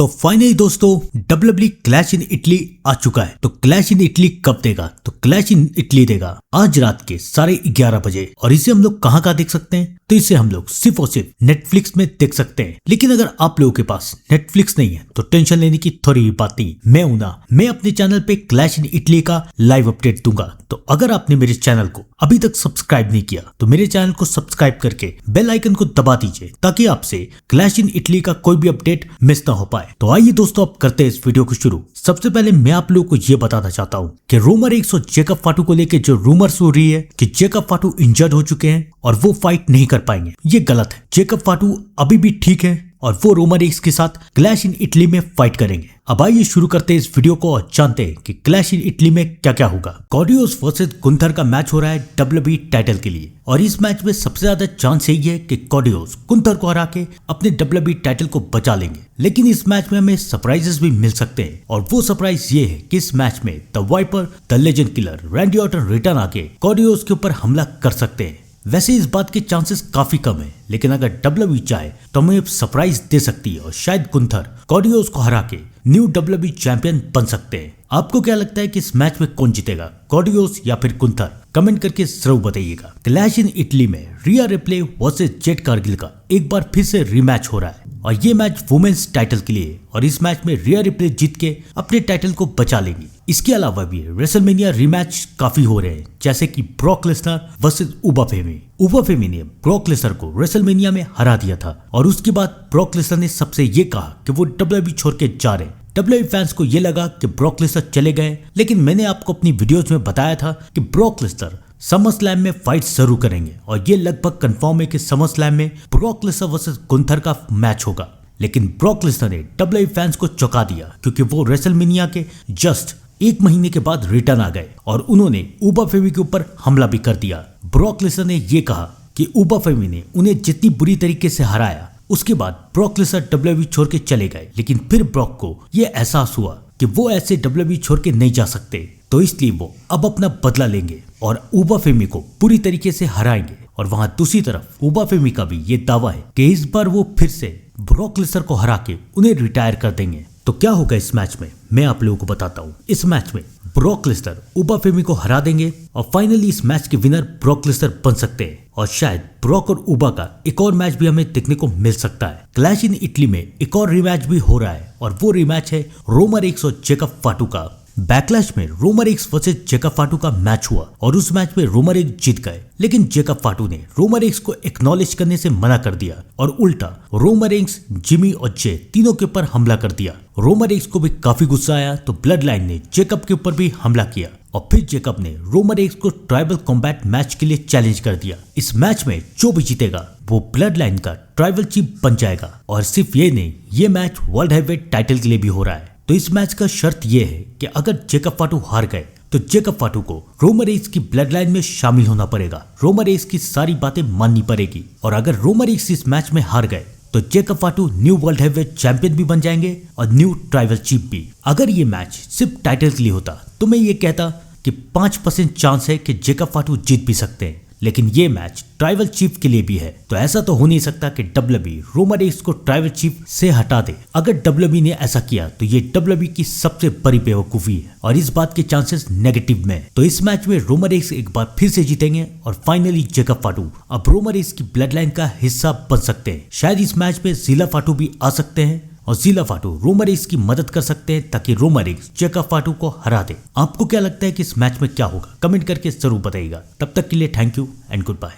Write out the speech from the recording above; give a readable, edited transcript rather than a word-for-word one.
तो फाइनली दोस्तों WWE clash in Italy आ चुका है। तो क्लैश इन इटली कब देगा? तो क्लैश इन इटली देगा आज रात के 11:30 बजे। और इसे हम लोग कहाँ देख सकते हैं? तो इसे हम लोग सिर्फ और सिर्फ नेटफ्लिक्स में देख सकते हैं। लेकिन अगर आप लोगों के पास नेटफ्लिक्स नहीं है तो टेंशन लेने की थोड़ी भी बात नहीं। मैं हूं ना, मैं अपने चैनल पे क्लैश इन इटली का लाइव अपडेट दूंगा। तो अगर आपने मेरे चैनल को अभी तक सब्सक्राइब नहीं किया तो मेरे चैनल को सब्सक्राइब करके बेल आइकन को दबा दीजिए ताकि आपसे क्लैश इन इटली का कोई भी अपडेट मिस ना हो पाए। तो आइए दोस्तों अब करते हैं इस वीडियो को शुरू। सबसे पहले मैं आप लोगों को ये बताना चाहता हूँ कि रोमर रेक्स और जेकब फाटू को लेकर जो रूमर्स हो रही है कि जेकब फाटू इंजर्ड हो चुके हैं और वो फाइट नहीं कर पाएंगे, ये गलत है। जेकब फाटू अभी भी ठीक है और वो रोमर रेक्स के साथ क्लैश इन इटली में फाइट करेंगे। अब आइए शुरू करते हैं इस वीडियो को और जानते हैं कि क्लैश इन इटली में क्या क्या होगा। कॉडियोस वर्सेस गुंथर का मैच हो रहा है WWE टाइटल के लिए और इस मैच में सबसे ज्यादा चांस यही है कि कॉडियोस गुंथर को हरा के अपने WWE टाइटल को बचा लेंगे। लेकिन इस मैच में हमें सरप्राइजेस भी मिल सकते हैं और वो सरप्राइज ये है कि इस मैच में the viper, the legend killer Randy Orton return आके कॉडियोस के ऊपर हमला कर सकते हैं। वैसे इस बात के चांसेस काफी कम है, लेकिन अगर WWE चाहे तो हमें सरप्राइज दे सकती है और शायद गुंथर कॉडियोस को हरा के न्यू WWE चैंपियन बन सकते हैं। आपको क्या लगता है कि इस मैच में कौन जीतेगा, कॉडियोस या फिर गुंथर? कमेंट करके जरूर बताइएगा। क्लैश इन इटली में रिया रिप्ले वर्सेस जेड कारगिल का एक बार फिर से रीमैच हो रहा है और ये मैच वुमेन्स टाइटल के लिए और इस मैच में रिया रिप्ले जीत के अपने टाइटल को बचा लेंगी। इसके अलावा भी रेसलमेनिया रीमैच काफी हो रहे हैं, जैसे कि ब्रॉक लेसनर वर्सेस उबा फेमी। उबा फेमी ने ब्रॉक लेसनर को रेसलमेनिया में हरा दिया था और उसके बाद ब्रॉक लेसनर ने सबसे ये कहा कि वो WWE छोड़ के जा रहे हैं। WWE फैंस को ये लगा कि ब्रॉक लेसनर चले गए, लेकिन मैंने आपको अपनी वीडियोज में बताया था कि ब्रॉक लेसनर समर स्लैम में फाइट जरूर करेंगे और ये लगभग कंफर्म है कि समर स्लैम में ब्रॉक लेसनर वर्सेस गुंथर का मैच होगा। लेकिन ब्रॉक लेसनर ने WWE फैंस को चौंका दिया क्योंकि वो रेसलमेनिया के जस्ट एक महीने के बाद रिटर्न आ गए और उन्होंने उबा फेमी के ऊपर हमला भी कर दिया। ब्रॉक लेसनर ने ये कहा कि उबा फेमी ने उन्हें जितनी बुरी तरीके से हराया उसके बाद ब्रॉक लेसनर WWE छोड़ के चले गए। लेकिन फिर ब्रॉक को ये एहसास हुआ कि वो ऐसे WWE छोड़ के नहीं जा सकते, तो इसलिए वो अब अपना बदला लेंगे और उबा फेमी को पूरी तरीके से हराएंगे। और वहां दूसरी तरफ उबा फेमी का भी ये दावा है कि इस बार वो फिर से ब्रॉक लेसनर को हरा के उन्हें रिटायर कर देंगे। तो क्या होगा इस मैच में, मैं आप लोगों को बताता हूँ। इस मैच में ब्रॉक लेसनर उबा फेमी को हरा देंगे और फाइनली इस मैच के विनर ब्रॉक लेसनर बन सकते हैं और शायद ब्रॉक और उबा का एक और मैच भी हमें देखने को मिल सकता है। क्लैश इन इटली में एक और रीमैच भी हो रहा है और वो रीमैच है रोमर रेक्स और जेकब फाटू का। बैकलैश में रोमर रेक्स वर्सेस जेकब फाटू का मैच हुआ और उस मैच में रोमर रेक्स जीत गए, लेकिन जेकब फाटू ने रोमर रेक्स को एक्नॉलेज करने से मना कर दिया और उल्टा रोमर रेक्स, जिमी और जे तीनों के ऊपर हमला कर दिया। रोमर रेक्स को भी काफी गुस्सा आया तो ब्लड लाइन ने जेकब के ऊपर भी हमला किया और फिर जेकब ने रोमर रेक्स को ट्राइबल कॉम्बैट मैच के लिए चैलेंज कर दिया। इस मैच में जो भी जीतेगा वो ब्लड लाइन का ट्राइबल चीफ बन जाएगा। और सिर्फ ये नहीं, ये मैच वर्ल्ड हैवीवेट टाइटल के लिए भी हो रहा है। तो इस मैच का शर्त यह है कि अगर जेकब फाटू हार गए तो जेकब फाटू को रोमर रेक्स की ब्लड लाइन में शामिल होना पड़ेगा, रोमर रेक्स की सारी बातें माननी पड़ेगी। और अगर रोमर रेक्स इस मैच में हार गए तो Jacob फाटू new world heavyweight champion भी बन जाएंगे और न्यू ट्राइबल चीफ भी। अगर ये मैच सिर्फ टाइटल के लिए होता तो मैं ये कहता कि 5% चांस है कि जेकब फाटू जीत भी सकते हैं, लेकिन ये मैच ट्राइबल चीफ के लिए भी है। तो ऐसा तो हो नहीं सकता कि WWE रोमर रेक्स को ट्राइबल चीफ से हटा दे। अगर WWE ने ऐसा किया तो ये WWE की सबसे बड़ी बेवकूफी है और इस बात के चांसेस नेगेटिव में। तो इस मैच में रोमर रेक्स एक बार फिर से जीतेंगे और फाइनली जेकब फाटू अब रोमर रेक्स की ब्लड लाइन का हिस्सा बन सकते हैं। शायद इस मैच में ज़ीला फाटू भी आ सकते हैं और ज़ीला फाटू रोमर रेक्स की मदद कर सकते हैं ताकि रोमर रेक्स जेकब फाटू को हरा दे। आपको क्या लगता है कि इस मैच में क्या होगा? कमेंट करके जरूर बताइएगा। तब तक के लिए thank you and good bye.